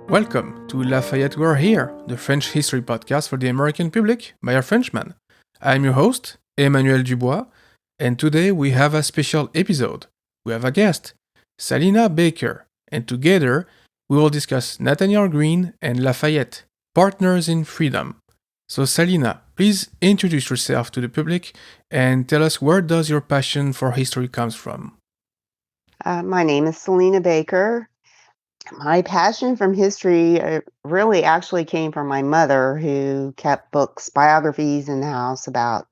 Welcome to Lafayette We're Here, the French history podcast for the American public by a Frenchman. I'm your host, Emmanuel Dubois, and today we have a special episode. We have a guest, Salina Baker, and together we will discuss Nathanael Greene and Lafayette, partners in freedom. So Salina, please introduce yourself to the public and tell us where does your passion for history comes from. My name is Salina Baker. My passion from history really actually came from my mother, who kept books, biographies in the house about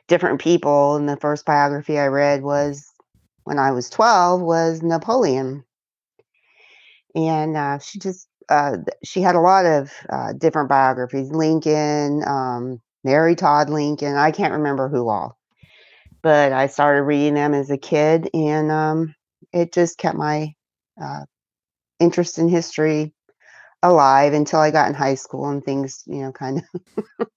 different people. And the first biography I read was when I was 12 was Napoleon. And she had a lot of different biographies, Lincoln, Mary Todd Lincoln. I can't remember who all, but I started reading them as a kid, and it just kept my interest in history alive until I got in high school and things, kind of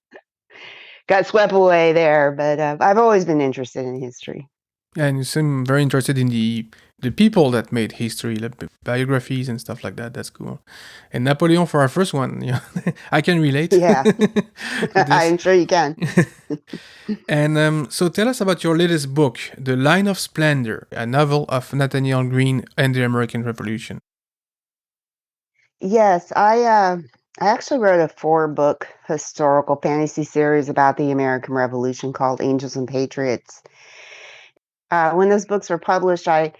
got swept away there. But I've always been interested in history. And you seem very interested in the people that made history, like biographies and stuff like that. That's cool. And Napoleon for our first one, I can relate. Yeah, I'm sure you can. And so tell us about your latest book, The Line of Splendor, a novel of Nathanael Greene and the American Revolution. Yes, I actually wrote a 4-book historical fantasy series about the American Revolution called Angels and Patriots. When those books were published, I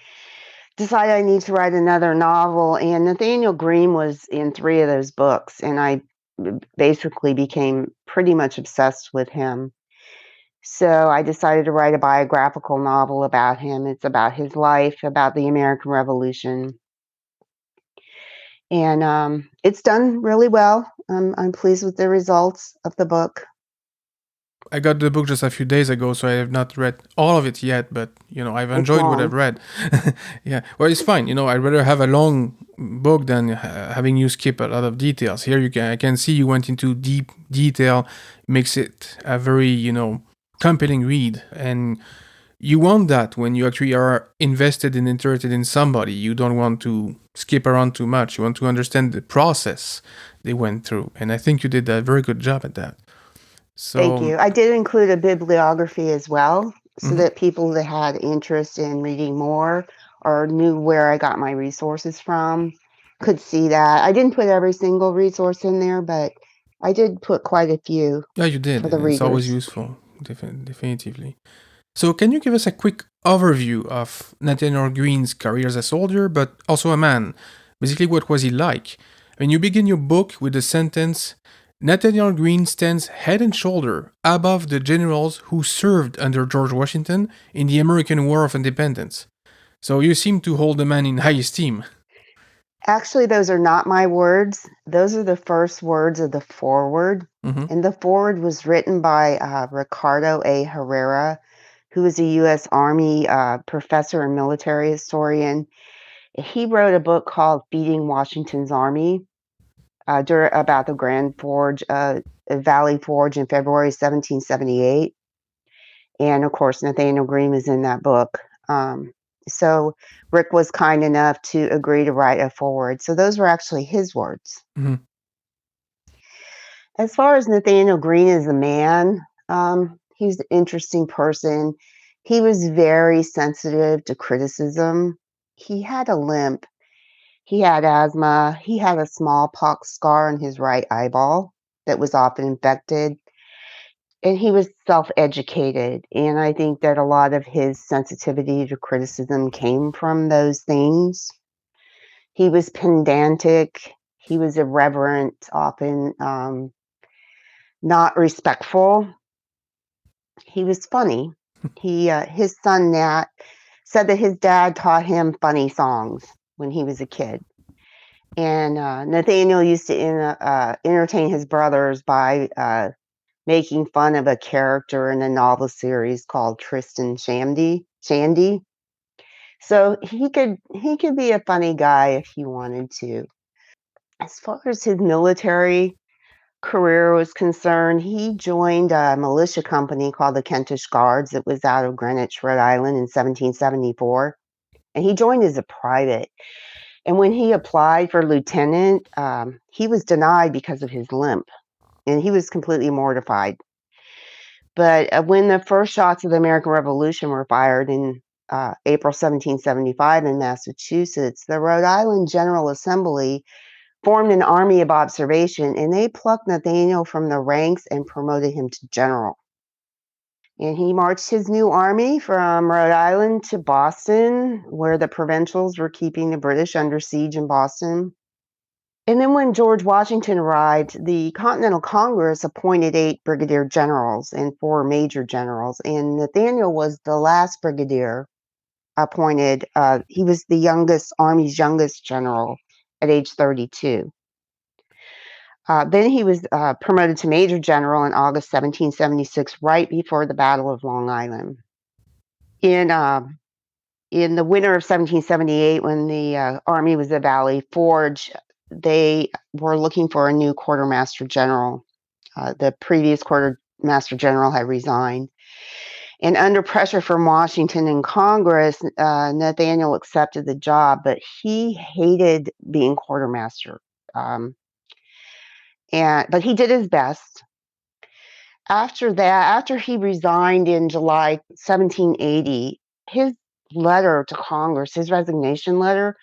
decided I need to write another novel, and Nathanael Greene was in 3 of those books, and I basically became pretty much obsessed with him. So I decided to write a biographical novel about him. It's about his life, about the American Revolution. And it's done really well. I'm pleased with the results of the book. I got the book just a few days ago, so I have not read all of it yet, but, I've enjoyed what I've read. Yeah, well, it's fine. I'd rather have a long book than having you skip a lot of details. Here, I can see you went into deep detail, makes it a very, compelling read. And you want that when you actually are invested and interested in somebody. You don't want to skip around too much. You want to understand the process they went through. And I think you did a very good job at that. So, Thank you. I did include a bibliography as well, so that people that had interest in reading more or knew where I got my resources from could see that. I didn't put every single resource in there, but I did put quite a few. Yeah, you did. For the It's always readers. useful, definitively. So, can you give us a quick overview of Nathanael Greene's career as a soldier, but also a man? Basically, what was he like? I mean, you begin your book with the sentence, Nathanael Greene stands head and shoulder above the generals who served under George Washington in the American War of Independence. So you seem to hold the man in high esteem. Actually, those are not my words. Those are the first words of the foreword. And the foreword was written by Ricardo A. Herrera, who is a U.S. Army professor and military historian. He wrote a book called Feeding Washington's Army about the Grand Forge, Valley Forge in February 1778. And of course, Nathanael Greene was in that book. So Rick was kind enough to agree to write a foreword. So those were actually his words. As far as Nathanael Greene as a man, he's an interesting person. He was very sensitive to criticism. He had a limp. He had asthma. He had a smallpox scar on his right eyeball that was often infected. And he was self-educated. And I think that a lot of his sensitivity to criticism came from those things. He was pedantic. He was irreverent, often not respectful. He was funny. His son Nat said that his dad taught him funny songs when he was a kid. And Nathanael used to entertain his brothers by making fun of a character in a novel series called Tristan Shandy. So he could be a funny guy if he wanted to. As far as his military career was concerned, he joined a militia company called the Kentish Guards that was out of Greenwich, Rhode Island in 1774. And he joined as a private. And when he applied for lieutenant, he was denied because of his limp, and he was completely mortified. But when the first shots of the American Revolution were fired in April 1775 in Massachusetts, the Rhode Island General Assembly formed an army of observation, and they plucked Nathaniel from the ranks and promoted him to general. And he marched his new army from Rhode Island to Boston, where the provincials were keeping the British under siege in Boston. And then when George Washington arrived, the Continental Congress appointed 8 brigadier generals and 4 major generals, and Nathaniel was the last brigadier appointed. He was the Army's youngest general at age 32. Then he was promoted to major general in August 1776, right before the Battle of Long Island. In the winter of 1778, when the Army was at Valley Forge, they were looking for a new quartermaster general. The previous quartermaster general had resigned. And under pressure from Washington and Congress, Nathaniel accepted the job, but he hated being quartermaster. But he did his best. After he resigned in July 1780, his letter to Congress, his resignation letter,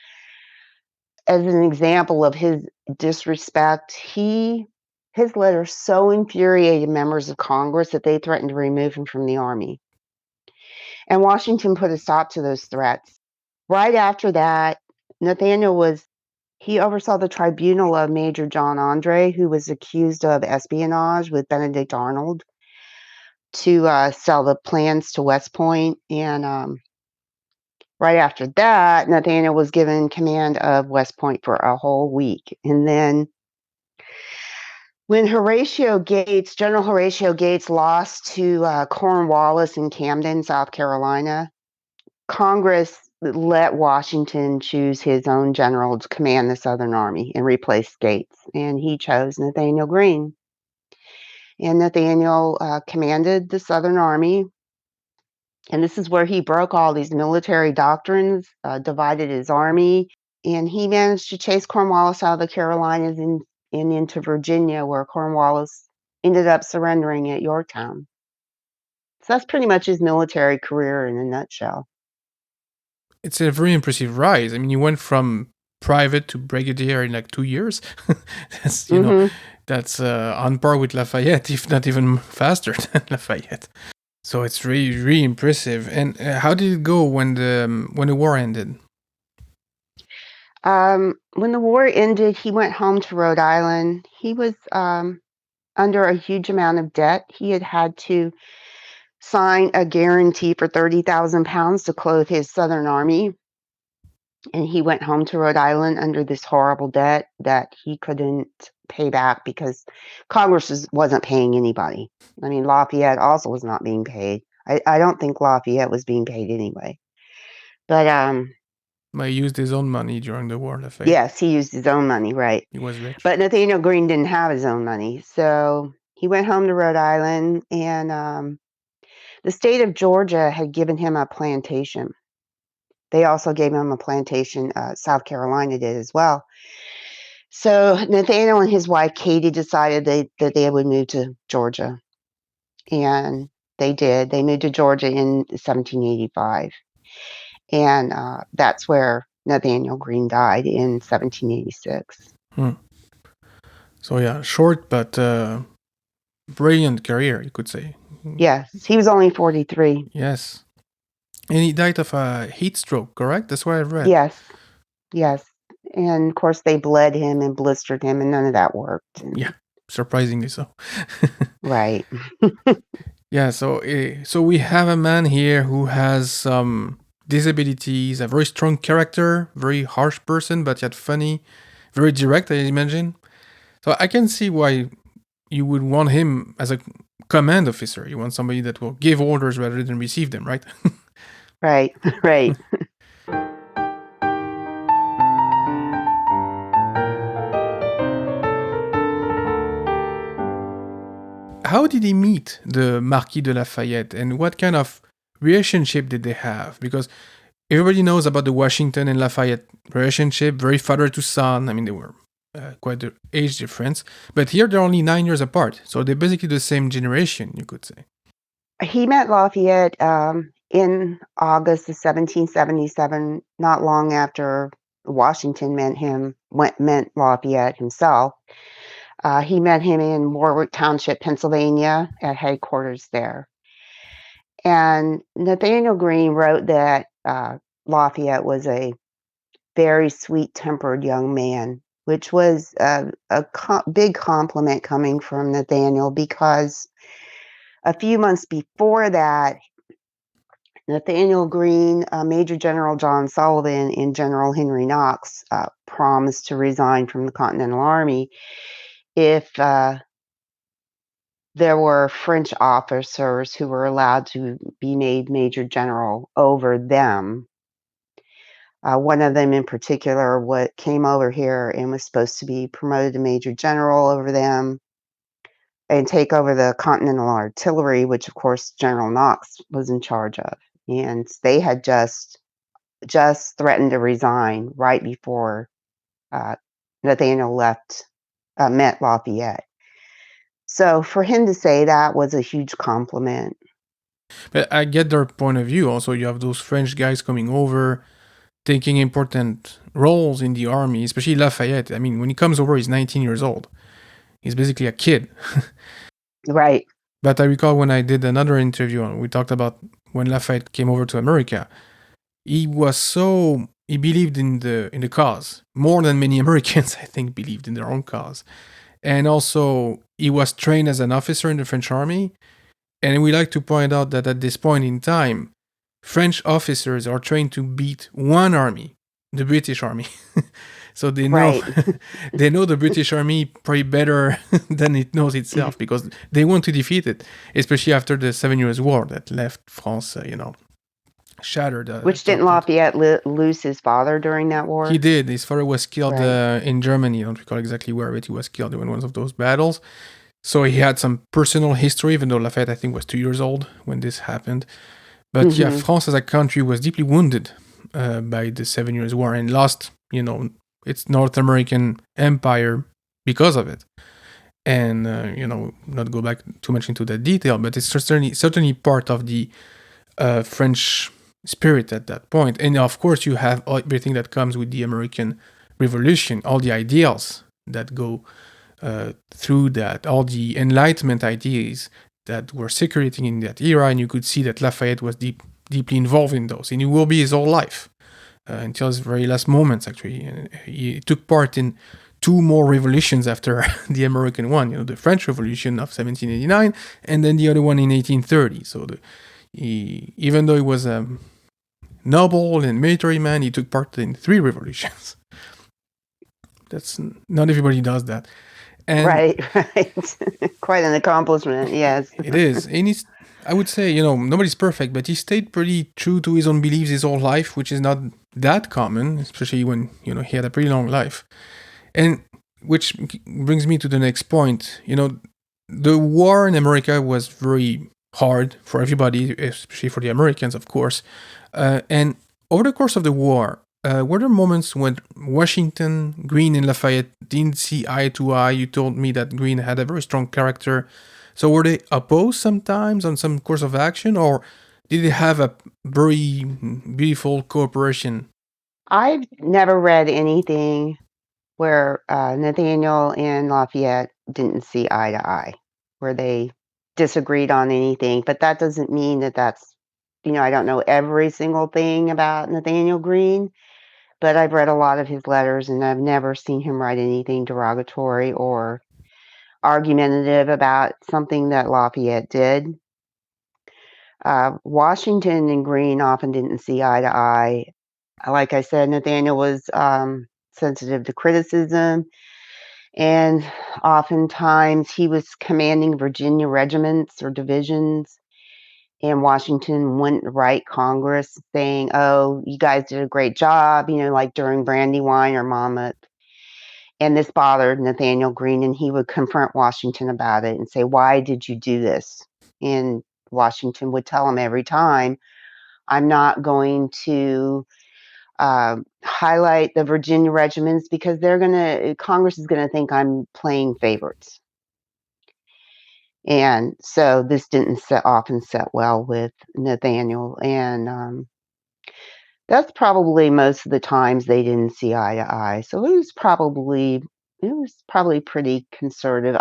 as an example of his disrespect, his letter so infuriated members of Congress that they threatened to remove him from the Army. And Washington put a stop to those threats. Right after that, he oversaw the tribunal of Major John Andre, who was accused of espionage with Benedict Arnold to sell the plans to West Point. And right after that, Nathaniel was given command of West Point for a whole week. And then when General Horatio Gates lost to Cornwallis in Camden, South Carolina, Congress let Washington choose his own general to command the Southern Army and replace Gates. And he chose Nathanael Greene. And Nathaniel commanded the Southern Army. And this is where he broke all these military doctrines, divided his army, and he managed to chase Cornwallis out of the Carolinas and into Virginia, where Cornwallis ended up surrendering at Yorktown. So that's pretty much his military career in a nutshell. It's a very impressive rise. I mean, you went from private to brigadier in like 2 years. That's, that's on par with Lafayette, if not even faster than Lafayette. So it's really, really impressive. And how did it go when the war ended? When the war ended, he went home to Rhode Island. He was under a huge amount of debt. He had to sign a guarantee for 30,000 pounds to clothe his Southern Army. And he went home to Rhode Island under this horrible debt that he couldn't pay back because Congress wasn't paying anybody. I mean, Lafayette also was not being paid. I don't think Lafayette was being paid anyway. But he used his own money during the war, Lafayette. Yes, he used his own money, right. He was rich. But Nathanael Greene didn't have his own money. So he went home to Rhode Island, and the state of Georgia had given him a plantation. They also gave him a plantation. South Carolina did as well. So Nathanael and his wife, Katie, decided that they would move to Georgia. And they did. They moved to Georgia in 1785. And that's where Nathanael Greene died in 1786. So yeah, short but brilliant career, you could say. Yes, he was only 43. Yes. And he died of a heat stroke, correct? That's what I've read. Yes. And of course they bled him and blistered him, and none of that worked. Yeah, surprisingly so. Right. Yeah, so we have a man here who has some disabilities, a very strong character, very harsh person, but yet funny, very direct, I imagine. So I can see why you would want him as a command officer. You want somebody that will give orders rather than receive them, right? Right. How did he meet the Marquis de Lafayette, and what kind of relationship did they have? Because everybody knows about the Washington and Lafayette relationship, very father to son. I mean, they were quite the age difference, but here they're only 9 years apart, so they're basically the same generation, you could say. He met Lafayette in August of 1777, not long after Washington met Lafayette himself. He met him in Warwick Township, Pennsylvania, at headquarters there. And Nathanael Greene wrote that Lafayette was a very sweet-tempered young man, which was a big compliment coming from Nathanael, because a few months before that, Nathanael Greene, Major General John Sullivan, and General Henry Knox promised to resign from the Continental Army if there were French officers who were allowed to be made Major General over them. One of them in particular came over here and was supposed to be promoted to Major General over them and take over the Continental Artillery, which of course General Knox was in charge of. And they had just threatened to resign right before Nathanael met Lafayette. So for him to say that was a huge compliment. But I get their point of view. Also, you have those French guys coming over, taking important roles in the army, especially Lafayette. I mean, when he comes over, he's 19 years old. He's basically a kid. Right. But I recall when I did another interview, and we talked about when Lafayette came over to America. He believed in the cause more than many Americans, I think, believed in their own cause. And also, he was trained as an officer in the French army. And we like to point out that at this point in time, French officers are trained to beat one army, the British Army. So they know they know the British Army probably better than it knows itself, because they want to defeat it, especially after the 7 Years' War that left France, shattered. Which didn't Lafayette lose his father during that war? He did. His father was killed in Germany. I don't recall exactly where, but he was killed in one of those battles. So he had some personal history, even though Lafayette, I think, was 2 years old when this happened. But yeah, France as a country was deeply wounded by the 7 Years' War and lost, its North American empire because of it. And, not go back too much into that detail, but it's certainly part of the French spirit at that point. And of course, you have everything that comes with the American Revolution, all the ideals that go through that, all the Enlightenment ideas that were circulating in that era, and you could see that Lafayette was deeply involved in those, and he will be his whole life until his very last moments. Actually, and he took part in 2 more revolutions after the American one, the French Revolution of 1789, and then the other one in 1830. So even though he was a noble and military man, he took part in 3 revolutions. That's not everybody does that. And right. Quite an accomplishment, yes. It is. And I would say, nobody's perfect, but he stayed pretty true to his own beliefs his whole life, which is not that common, especially when, he had a pretty long life. And which brings me to the next point. The war in America was very hard for everybody, especially for the Americans, of course. And over the course of the war, were there moments when Washington, Greene, and Lafayette didn't see eye to eye? You told me that Greene had a very strong character. So were they opposed sometimes on some course of action, or did they have a very beautiful cooperation? I've never read anything where Nathanael and Lafayette didn't see eye to eye, where they disagreed on anything. But that doesn't mean that's, I don't know every single thing about Nathanael Greene, but I've read a lot of his letters, and I've never seen him write anything derogatory or argumentative about something that Lafayette did. Washington and Greene often didn't see eye to eye. Like I said, Nathanael was sensitive to criticism, and oftentimes he was commanding Virginia regiments or divisions, and Washington wouldn't write Congress saying, "Oh, you guys did a great job," like during Brandywine or Monmouth. And this bothered Nathanael Greene, and he would confront Washington about it and say, "Why did you do this?" And Washington would tell him every time, I'm not going to highlight the Virginia regiments because Congress is going to think I'm playing favorites. And so this didn't often set well with Nathaniel. And that's probably most of the times they didn't see eye to eye. So it was probably pretty conservative.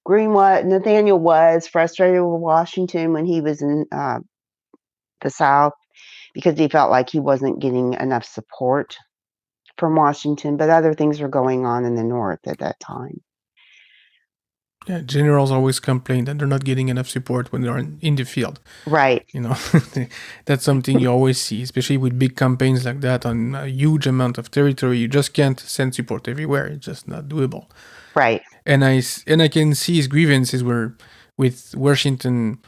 Nathaniel was frustrated with Washington when he was in the South because he felt like he wasn't getting enough support from Washington, but other things were going on in the North at that time. Yeah, generals always complain that they're not getting enough support when they're in the field. Right. You know, that's something you always see, especially with big campaigns like that on a huge amount of territory. You just can't send support everywhere. It's just not doable. Right. And I can see his grievances were with Washington.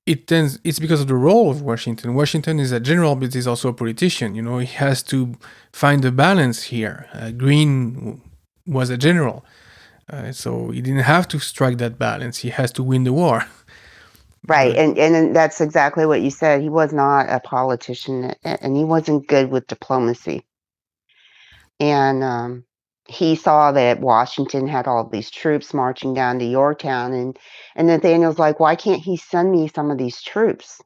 It's because of the role of Washington. Washington is a general, but he's also a politician. You know, he has to find a balance here. Greene was a general. So he didn't have to strike that balance. He has to win the war. Right. And that's exactly what you said. He was not a politician, and he wasn't good with diplomacy. And he saw that Washington had all these troops marching down to Yorktown, and Nathaniel's like, why can't he send me some of these troops?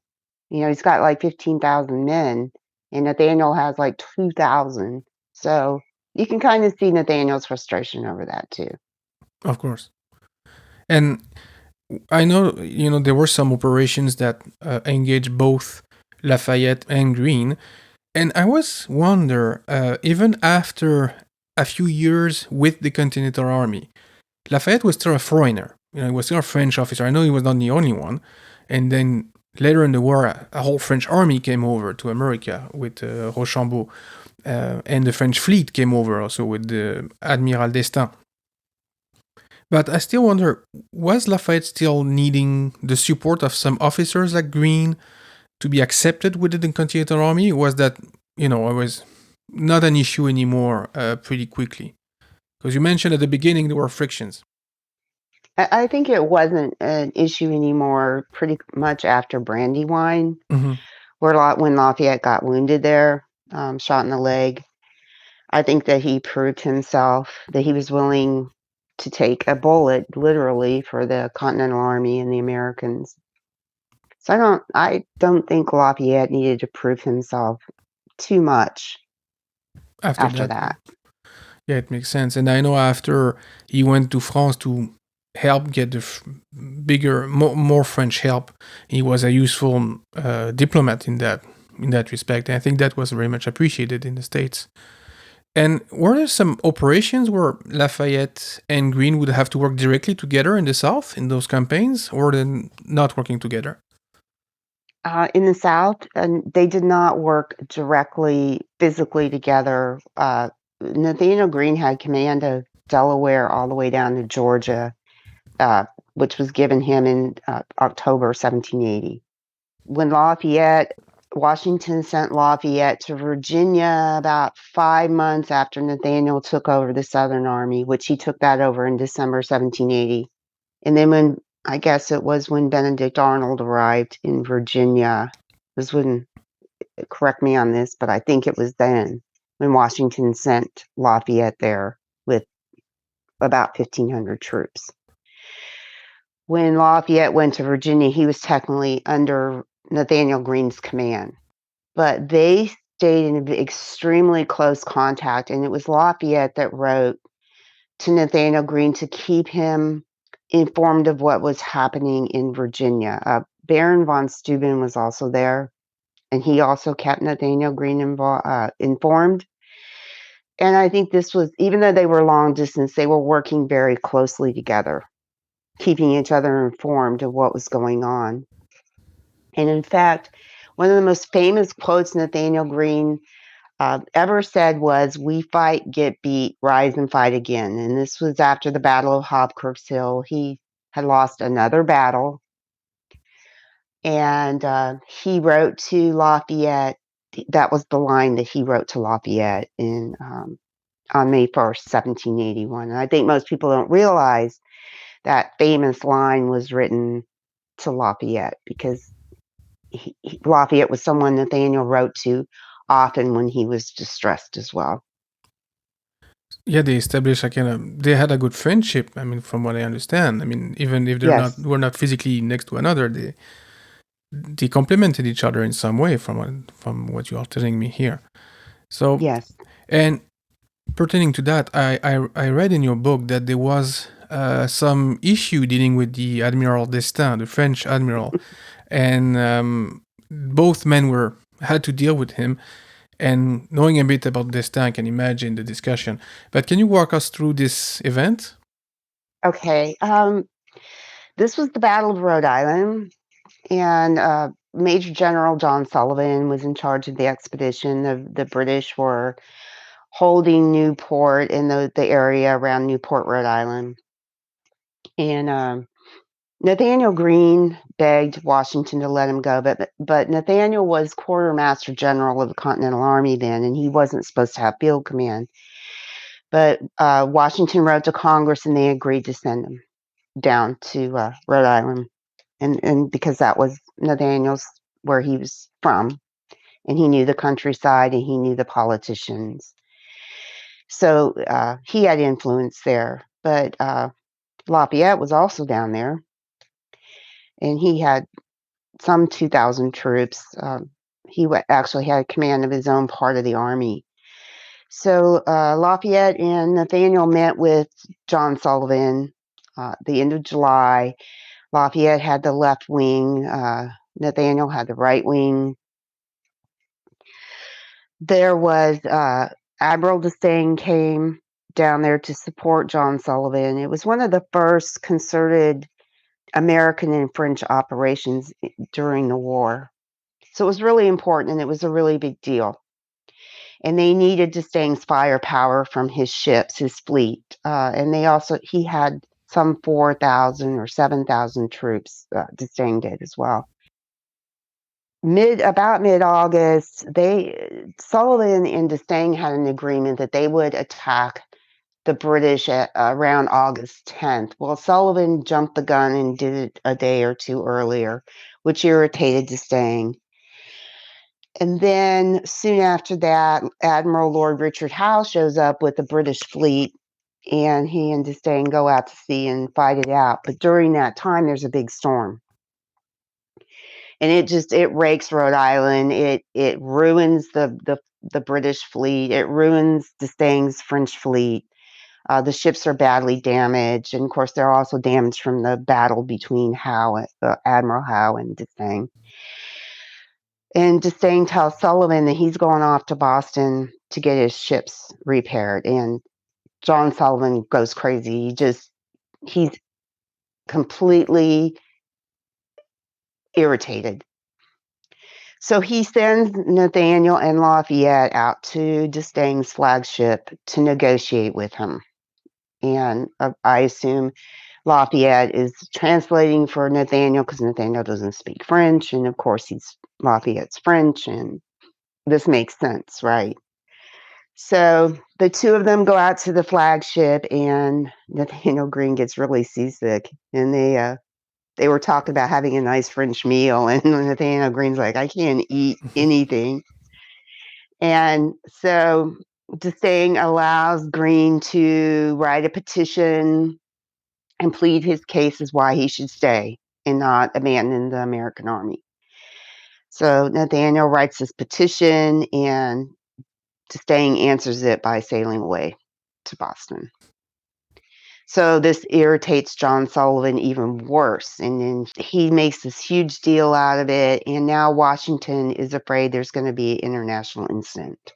You know, he's got like 15,000 men, and Nathaniel has like 2,000. So you can kind of see Nathaniel's frustration over that too. Of course. And I know, there were some operations that engaged both Lafayette and Greene. And I was wonder, even after a few years with the Continental Army, Lafayette was still a foreigner. He was still a French officer. I know he was not the only one. And then later in the war, a whole French army came over to America with Rochambeau. And the French fleet came over also with the Admiral d'Estaing. But I still wonder, was Lafayette still needing the support of some officers like Greene to be accepted within the Continental Army? Was that, it was not an issue anymore pretty quickly? Because you mentioned at the beginning there were frictions. I think it wasn't an issue anymore pretty much after Brandywine, when Lafayette got wounded there, shot in the leg. I think that he proved himself, that he was willing to take a bullet, literally, for the Continental Army and the Americans. So I don't think Lafayette needed to prove himself too much after that. Yeah, it makes sense. And I know after he went to France to help get the more French help, he was a useful diplomat in that respect. And I think that was very much appreciated in the States. And were there some operations where Lafayette and Greene would have to work directly together in the South in those campaigns, or then not working together? In the South, they did not work directly, physically together. Nathanael Greene had command of Delaware all the way down to Georgia, which was given him in October 1780. When Washington sent Lafayette to Virginia about 5 months after Nathaniel took over the Southern Army, which he took that over in December 1780. And then I guess it was when Benedict Arnold arrived in Virginia, correct me on this, but I think it was then when Washington sent Lafayette there with about 1,500 troops. When Lafayette went to Virginia, he was technically under Nathanael Greene's command, but they stayed in extremely close contact, and it was Lafayette that wrote to Nathanael Greene to keep him informed of what was happening in Virginia. Baron von Steuben was also there, and he also kept Nathanael Greene informed. And I think this was, even though they were long distance, they were working very closely together, keeping each other informed of what was going on. And in fact, one of the most famous quotes Nathanael Greene ever said was, "We fight, get beat, rise and fight again." And this was after the Battle of Hobkirk's Hill. He had lost another battle. And he wrote to Lafayette. That was the line that he wrote to Lafayette on May 1st, 1781. And I think most people don't realize that famous line was written to Lafayette because Lafayette was someone Nathaniel wrote to often when he was distressed as well. Yeah, they established they had a good friendship. I mean, from what I understand. I mean, even if Yes. were not physically next to another, they complemented each other in some way. From what you are telling me here. So, Yes. and pertaining to that, I read in your book that there was some issue dealing with the Admiral d'Estaing, the French admiral, and both men had to deal with him. And knowing a bit about d'Estaing, I can imagine the discussion. But can you walk us through this event? Okay. This was the Battle of Rhode Island, and Major General John Sullivan was in charge of the expedition. The British were holding Newport in the area around Newport, Rhode Island. And Nathanael Greene begged Washington to let him go, but Nathanael was quartermaster general of the Continental Army then, and he wasn't supposed to have field command. But Washington wrote to Congress, and they agreed to send him down to Rhode Island, and because that was Nathaniel's where he was from, and he knew the countryside and he knew the politicians, so he had influence there. But Lafayette was also down there, and he had some 2,000 troops. He actually had command of his own part of the army. So Lafayette and Nathaniel met with John Sullivan the end of July. Lafayette had the left wing. Nathaniel had the right wing. There was Admiral d'Estaing came down there to support John Sullivan. It was one of the first concerted American and French operations during the war. So it was really important, and it was a really big deal. And they needed d'Estaing's firepower from his ships, his fleet. And he had some 4,000 or 7,000 troops, d'Estaing did as well. About mid-August, Sullivan and d'Estaing had an agreement that they would attack the British at around August 10th. Well, Sullivan jumped the gun and did it a day or two earlier, which irritated d'Estaing. And then soon after that, Admiral Lord Richard Howe shows up with the British fleet, and he and d'Estaing go out to sea and fight it out. But during that time, there's a big storm, and it rakes Rhode Island. It ruins the British fleet. It ruins d'Estaing's French fleet. The ships are badly damaged, and of course, they're also damaged from the battle between Admiral Howe and d'Estaing. And d'Estaing tells Sullivan that he's going off to Boston to get his ships repaired. And John Sullivan goes crazy. He's completely irritated. So he sends Nathaniel and Lafayette out to d'Estaing's flagship to negotiate with him. And I assume Lafayette is translating for Nathaniel because Nathaniel doesn't speak French. And of course, Lafayette's French, and this makes sense, right? So the two of them go out to the flagship, and Nathanael Greene gets really seasick, and they were talking about having a nice French meal, and Nathanael Greene's like, I can't eat anything. And so d'Estaing allows Greene to write a petition and plead his case as why he should stay and not abandon the American army. So Nathaniel writes this petition, and d'Estaing answers it by sailing away to Boston. So this irritates John Sullivan even worse, and then he makes this huge deal out of it, and now Washington is afraid there's going to be an international incident.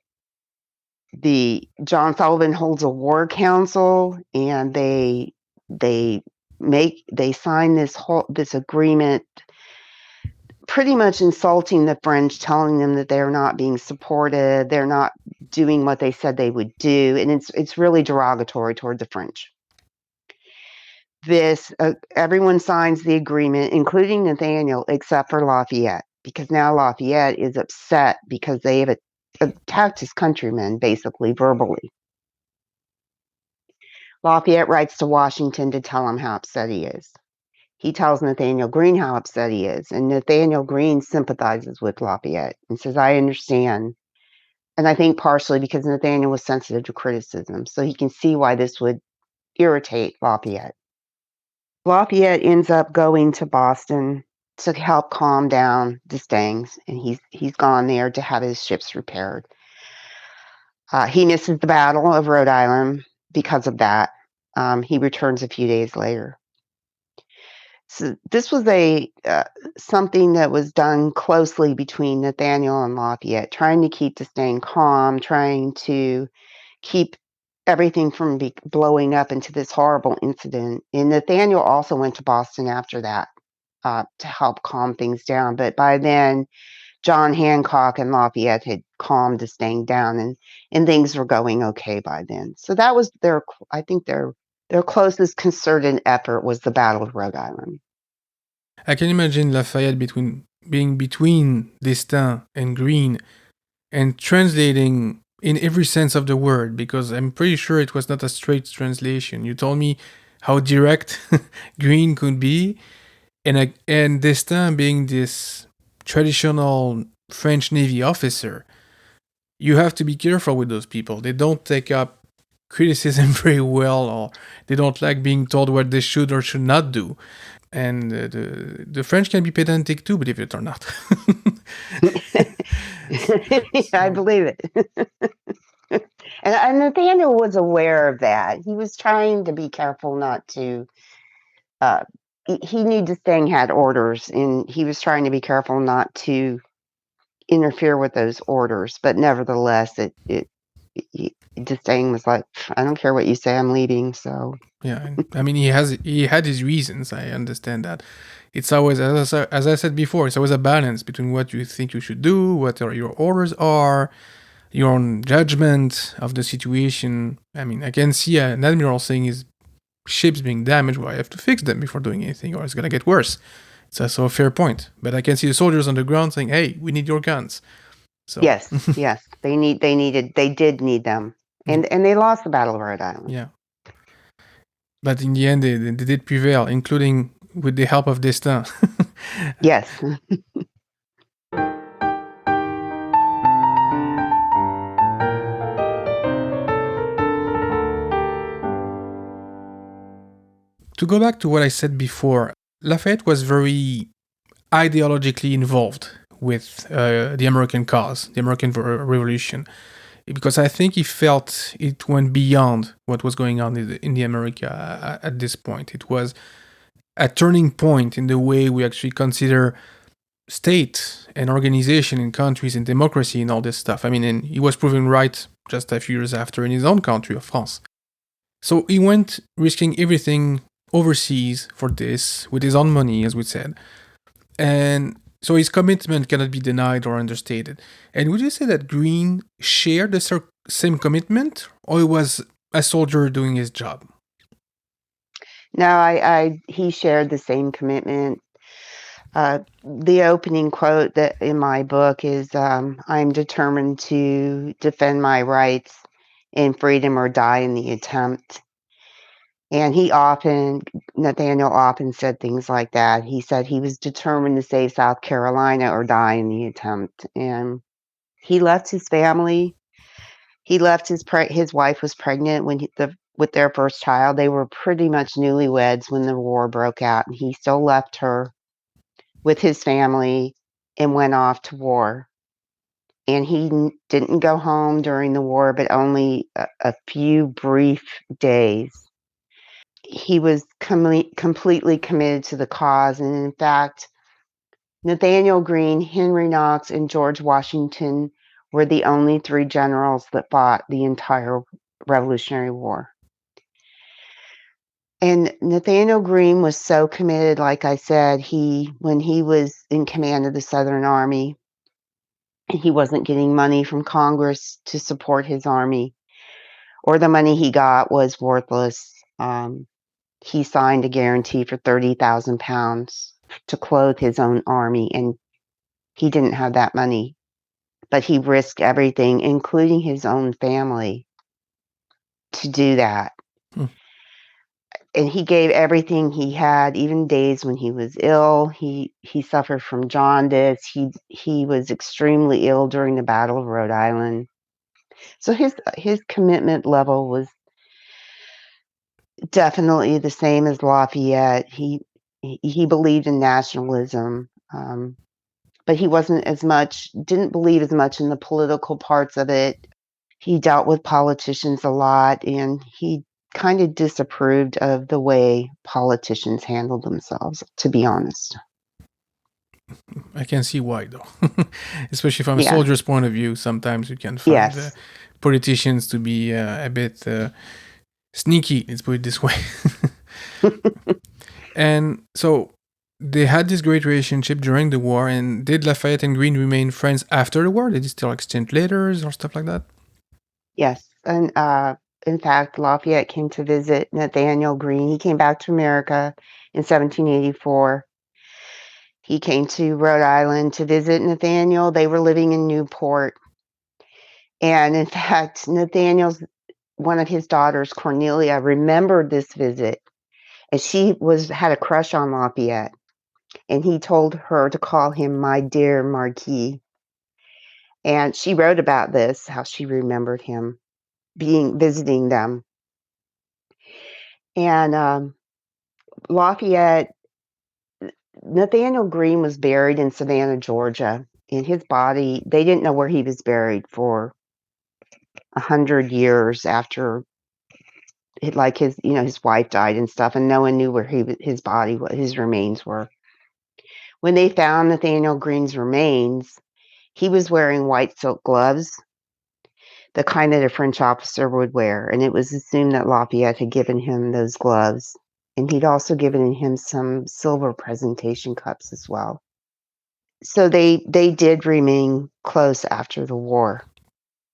John Sullivan holds a war council, and they sign this agreement, pretty much insulting the French, telling them that they're not being supported, they're not doing what they said they would do, and it's really derogatory toward the French. Everyone signs the agreement, including Nathaniel, except for Lafayette, because now Lafayette is upset because they have attacked his countrymen, basically verbally. Lafayette writes to Washington to tell him how upset he is. he tells Nathanael Greene how upset he is. And Nathanael Greene sympathizes with Lafayette and says, I understand. And I think partially because Nathanael was sensitive to criticism. So he can see why this would irritate Lafayette. Lafayette ends up going to Boston to help calm down D'Estaing, and he's gone there to have his ships repaired. He misses the Battle of Rhode Island because of that. He returns a few days later. So this was something that was done closely between Nathanael and Lafayette, trying to keep D'Estaing calm, trying to keep everything from blowing up into this horrible incident. And Nathanael also went to Boston after that to help calm things down. But by then, John Hancock and Lafayette had calmed D'Estaing down, and things were going okay by then. So that was their closest concerted effort was the Battle of Rhode Island. I can imagine Lafayette being between D'Estaing and Greene and translating in every sense of the word, because I'm pretty sure it was not a straight translation. You told me how direct Greene could be, and D'Estaing being this traditional French Navy officer. You have to be careful with those people. They don't take up criticism very well, or they don't like being told what they should or should not do. And the French can be pedantic too, believe it or not. I believe it. And Nathanael was aware of that. He was trying to be careful not to. He knew D'Estaing had orders, and he was trying to be careful not to interfere with those orders. But nevertheless, D'Estaing was like, I don't care what you say, I'm leaving. So yeah, I mean, he had his reasons. I understand that. It's always, as I said before, it's always a balance between what you think you should do, what your orders are, your own judgment of the situation. I mean, I can see an admiral saying his ships being damaged, well, I have to fix them before doing anything, or it's gonna get worse. It's also a fair point. But I can see the soldiers on the ground saying, "Hey, we need your guns." So yes, they did need them, and they lost the Battle of Rhode Island. Yeah, but in the end, they did prevail, including with the help of D'Estaing. Yes. To go back to what I said before, Lafayette was very ideologically involved with the American cause, the American Revolution, because I think he felt it went beyond what was going on in the America at this point. It was a turning point in the way we actually consider state and organization in countries and democracy and all this stuff. I mean, and he was proven right just a few years after in his own country of France. So he went risking everything overseas for this with his own money, as we said. And so his commitment cannot be denied or understated. And would you say that Greene shared the same commitment, or he was a soldier doing his job? No, he shared the same commitment. The opening quote that in my book is, I'm determined to defend my rights and freedom or die in the attempt. And Nathanael often said things like that. He said he was determined to save South Carolina or die in the attempt. And he left his family. He left his wife was pregnant with their first child. They were pretty much newlyweds when the war broke out, and he still left her with his family and went off to war. And he didn't go home during the war, but only a few brief days. He was completely committed to the cause. And in fact, Nathanael Greene, Henry Knox, and George Washington were the only 3 generals that fought the entire Revolutionary War. And Nathanael Greene was so committed, like I said, when he was in command of the Southern Army, he wasn't getting money from Congress to support his army, or the money he got was worthless. He signed a guarantee for £30,000 to clothe his own army, and he didn't have that money. But he risked everything, including his own family, to do that. and he gave everything he had, even days when he was ill. He suffered from jaundice. He was extremely ill during the Battle of Rhode Island. So his commitment level was definitely the same as Lafayette. He believed in nationalism, but he didn't believe as much in the political parts of it. He dealt with politicians a lot, and he kind of disapproved of the way politicians handled themselves, to be honest. I can see why, though. Especially from a Yeah. soldier's point of view, sometimes you can find Yes. politicians to be a bit sneaky, let's put it this way. And so they had this great relationship during the war. And did Lafayette and Greene remain friends after the war? Did they still exchange letters or stuff like that? Yes. And in fact, Lafayette came to visit Nathanael Greene. He came back to America in 1784. He came to Rhode Island to visit Nathaniel. They were living in Newport. And in fact, one of his daughters, Cornelia, remembered this visit, and she had a crush on Lafayette. And he told her to call him my dear Marquis. And she wrote about this, how she remembered him visiting them. And Nathanael Greene was buried in Savannah, Georgia. In his body, they didn't know where he was buried for 100 years after, like, his wife died and stuff, and no one knew where his remains were. When they found Nathanael Greene's remains, he was wearing white silk gloves, the kind that a French officer would wear, and it was assumed that Lafayette had given him those gloves, and he'd also given him some silver presentation cups as well. So they did remain close after the war.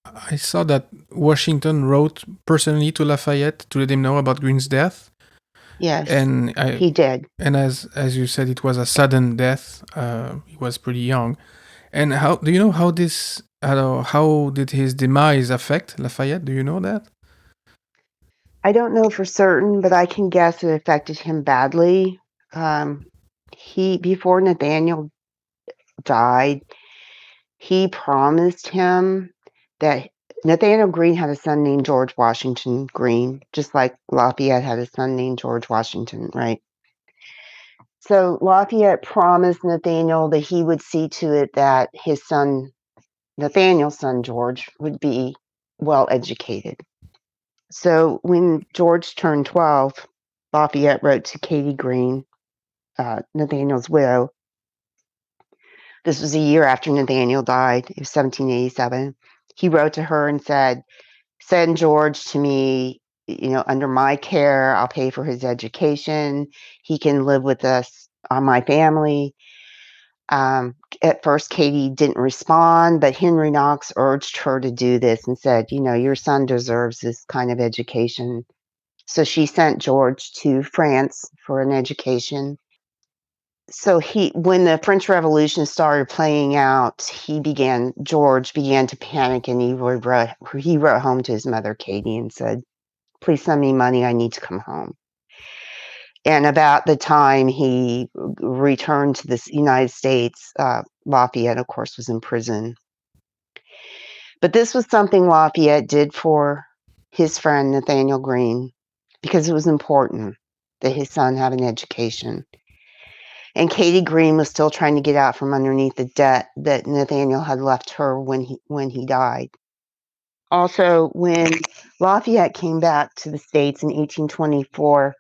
I saw that Washington wrote personally to Lafayette to let him know about Greene's death. Yes, And he did. And as you said, it was a sudden death. He was pretty young. And how do you know how this? How did his demise affect Lafayette? Do you know that? I don't know for certain, but I can guess it affected him badly. Before Nathaniel died, he promised him that Nathanael Greene had a son named George Washington Greene, just like Lafayette had a son named George Washington, right? So Lafayette promised Nathaniel that he would see to it that his son, Nathaniel's son George, would be well educated. So when George turned 12, Lafayette wrote to Katie Greene, Nathaniel's widow. This was a year after Nathaniel died. It was 1787. He wrote to her and said, "Send George to me, under my care. I'll pay for his education. He can live with us on my family." At first, Katie didn't respond, but Henry Knox urged her to do this and said, "Your son deserves this kind of education." So she sent George to France for an education. So when the French Revolution started playing out, George began to panic, and he wrote home to his mother, Katie, and said, "Please send me money. I need to come home." And about the time he returned to the United States, Lafayette, of course, was in prison. But this was something Lafayette did for his friend Nathanael Greene because it was important that his son have an education. And Katie Greene was still trying to get out from underneath the debt that Nathaniel had left her when he died. Also, when Lafayette came back to the States in 1824,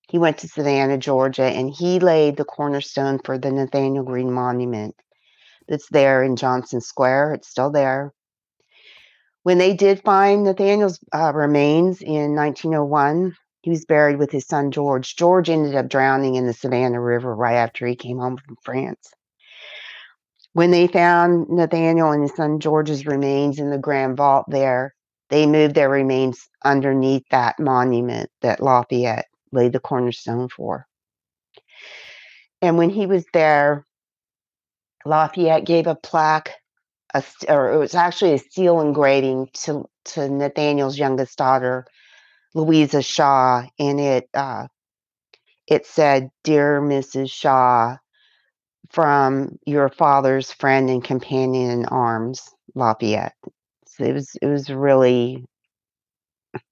he went to Savannah, Georgia, and he laid the cornerstone for the Nathanael Greene Monument that's there in Johnson Square. It's still there. When they did find Nathaniel's remains in 1901, he was buried with his son, George. George ended up drowning in the Savannah River right after he came home from France. When they found Nathaniel and his son George's remains in the Grand Vault there, they moved their remains underneath that monument that Lafayette laid the cornerstone for. And when he was there, Lafayette gave a plaque, or it was actually a steel engraving to Nathaniel's youngest daughter, Louisa Shaw, and it said, "Dear Mrs. Shaw, from your father's friend and companion in arms, Lafayette." So it was really,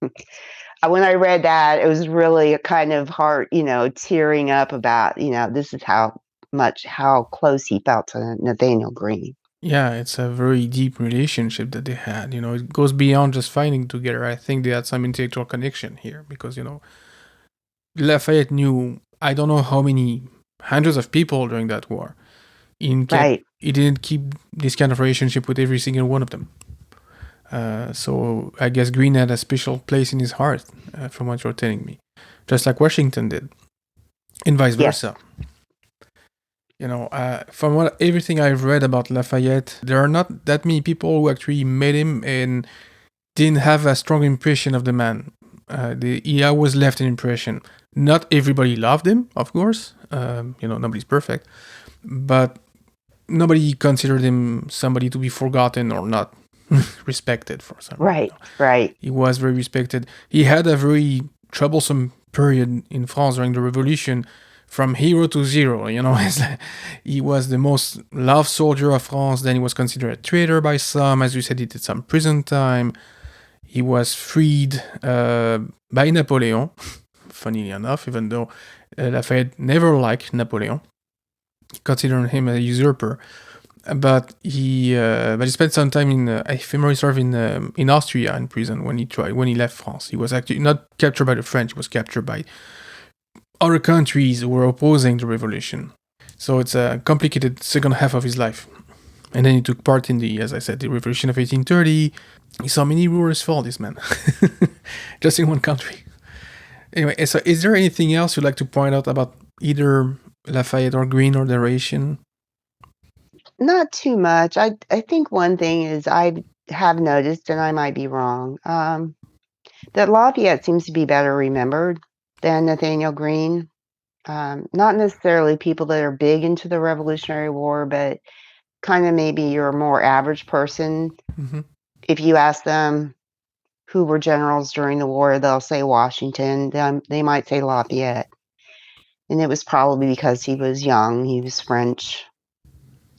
when I read that, it was really a kind of heart, tearing up about, this is how close he felt to Nathanael Greene. Yeah, it's a very deep relationship that they had. It goes beyond just fighting together. I think they had some intellectual connection here because, Lafayette knew I don't know how many hundreds of people during that war. Right. He didn't keep this kind of relationship with every single one of them. So I guess Greene had a special place in his heart, from what you're telling me, just like Washington did, and vice versa. From everything I've read about Lafayette, there are not that many people who actually met him and didn't have a strong impression of the man. He always left an impression. Not everybody loved him, of course. Nobody's perfect, but nobody considered him somebody to be forgotten or not respected for some reason. Right. He was very respected. He had a very troublesome period in France during the Revolution, from hero to zero. He was the most loved soldier of France. Then he was considered a traitor by some. As you said, he did some prison time. He was freed by Napoleon, funnily enough, even though Lafayette never liked Napoleon, considering him a usurper. But he spent some time in, if memory serves, in Austria in prison when he left France. He was actually not captured by the French. He was captured by other countries who were opposing the revolution. So it's a complicated second half of his life. And then he took part in as I said, the Revolution of 1830. He saw many rulers fall, this man. Just in one country. Anyway, so is there anything else you'd like to point out about either Lafayette or Greene or the narration? Not too much. I think one thing is I have noticed, and I might be wrong, that Lafayette seems to be better remembered than Nathanael Greene. Not necessarily people that are big into the Revolutionary War, but kind of maybe you're a more average person. Mm-hmm. If you ask them who were generals during the war, they'll say Washington. They might say Lafayette. And it was probably because he was young. He was French.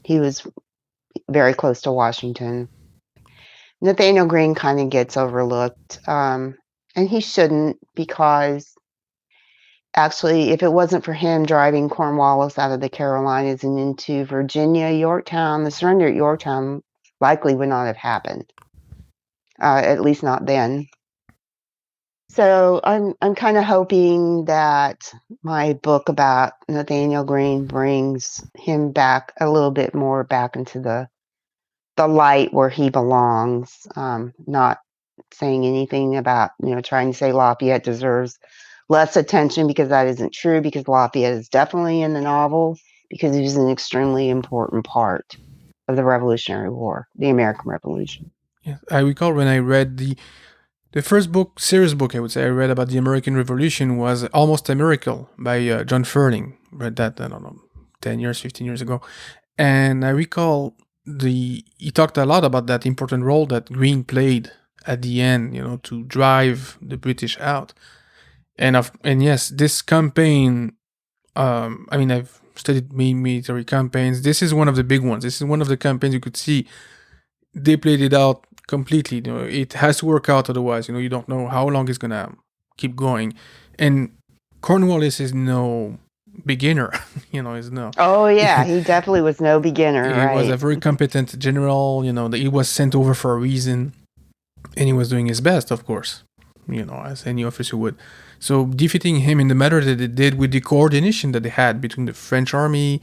He was very close to Washington. Nathanael Greene kind of gets overlooked. And he shouldn't, because actually, if it wasn't for him driving Cornwallis out of the Carolinas and into Virginia, Yorktown, the surrender at Yorktown likely would not have happened. At least not then. So I'm kind of hoping that my book about Nathanael Greene brings him back a little bit more back into the light where he belongs. Not saying anything about, trying to say Lafayette deserves less attention, because that isn't true, because Lafayette is definitely in the novel, because he was an extremely important part of the Revolutionary War, the American Revolution. Yeah, I recall when I read the first serious book I would say I read about the American Revolution was Almost a Miracle by John Furling. Read that, I don't know, 10 years, 15 years ago. And I recall he talked a lot about that important role that Greene played at the end, to drive the British out. And yes, this campaign, I've studied military campaigns. This is one of the big ones. This is one of the campaigns you could see they played it out completely. It has to work out, otherwise, you don't know how long it's gonna keep going. And Cornwallis is no beginner, is no. Oh yeah, he definitely was no beginner. He was a very competent general. That he was sent over for a reason, and he was doing his best, of course, as any officer would. So defeating him in the manner that they did, with the coordination that they had between the French army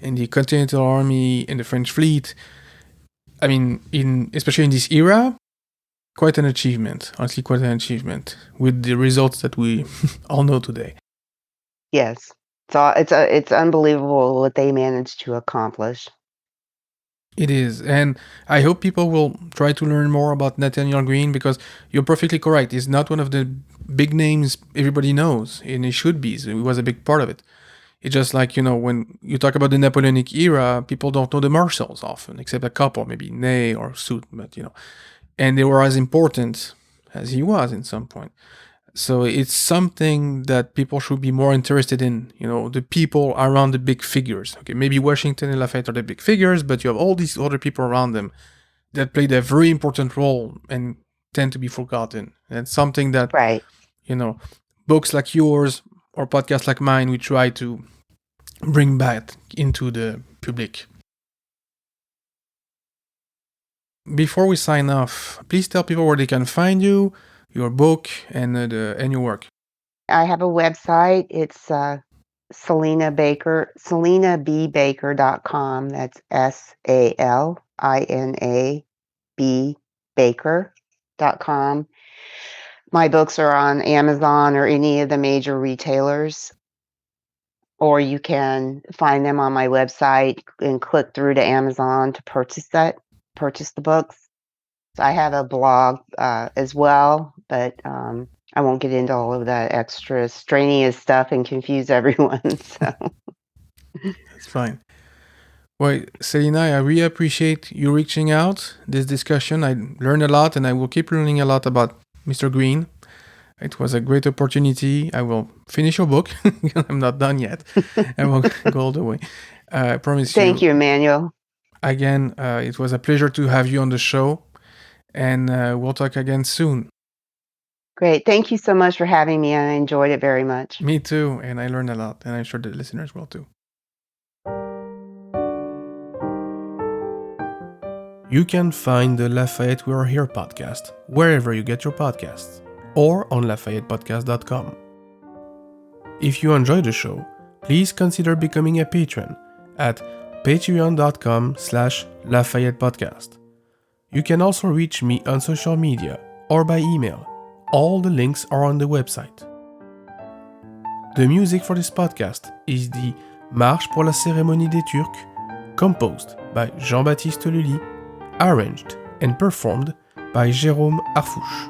and the Continental Army and the French fleet, especially in this era, quite an achievement. Honestly, quite an achievement with the results that we all know today. Yes, it's unbelievable what they managed to accomplish. It is, and I hope people will try to learn more about Nathanael Greene, because you're perfectly correct. He's not one of the big names everybody knows, and he should be. So he was a big part of it. It's just like, when you talk about the Napoleonic era, people don't know the marshals often, except a couple, maybe Ney or Soult, but, and they were as important as he was in some point. So it's something that people should be more interested in, the people around the big figures. Okay, maybe Washington and Lafayette are the big figures, but you have all these other people around them that played a very important role and tend to be forgotten. And it's something that, Right. Books like yours or podcasts like mine, we try to bring back into the public. Before we sign off, please tell people where they can find you, your book, and your work. I have a website. It's Salina Baker, salinabbaker.com. That's SALINA Baker.com. My books are on Amazon or any of the major retailers, or you can find them on my website and click through to Amazon to purchase the books. I have a blog as well, but I won't get into all of that extra strenuous stuff and confuse everyone. So That's fine. Well, Salina, I really appreciate you reaching out. This discussion, I learned a lot, and I will keep learning a lot about Mr. Greene. It was a great opportunity. I will finish your book. I'm not done yet. I will go all the way. I promise you. Thank you, Emmanuel. Again, it was a pleasure to have you on the show, and we'll talk again soon. Great. Thank you so much for having me. I enjoyed it very much. Me too, and I learned a lot, and I'm sure the listeners will too. You can find the Lafayette We Are Here podcast wherever you get your podcasts, or on LafayettePodcast.com. If you enjoyed the show, please consider becoming a patron at patreon.com/Lafayette Podcast. You can also reach me on social media or by email. All the links are on the website. The music for this podcast is the Marche pour la cérémonie des Turcs, composed by Jean-Baptiste Lully, arranged and performed by Jérôme Arfouche.